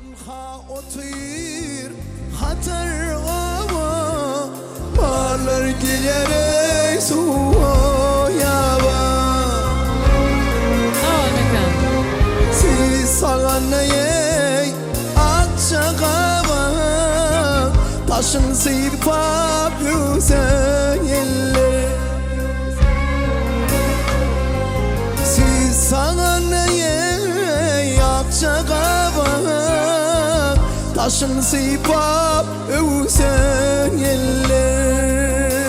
عنها أطير خطر غابة مالر جيري سوى يابا سيسالني أتشغابا taşın sirpap yüzen yerler siz sana neye yapacak bak taşın sirpap yüzen yerler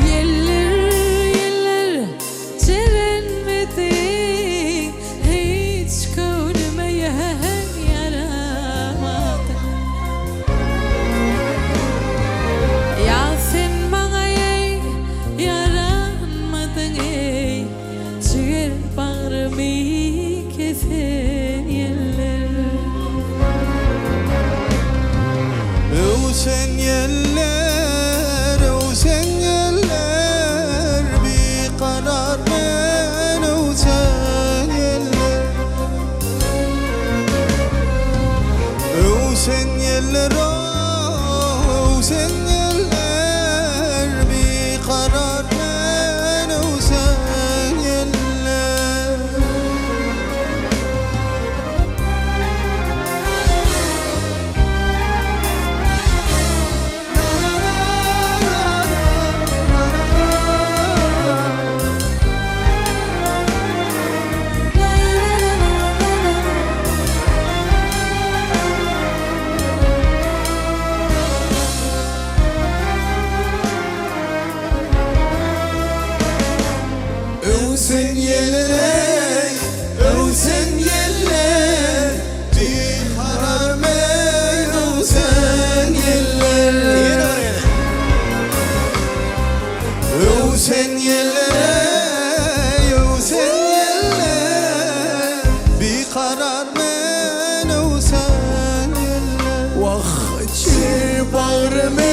yerler cerenmedi hiç görmeyen yaramadı ya sen bana yaranmadın ey ciğer bağrımı kesen yerler Sen yeller bir karar ben sen yeller sen yeller sen yeller bir karar ben sen yeller Sen yeller, sen yeller, bir karar ben sen yeller. Sen yeller, sen yeller, bir karar ben sen yeller. Vah çi bağrımı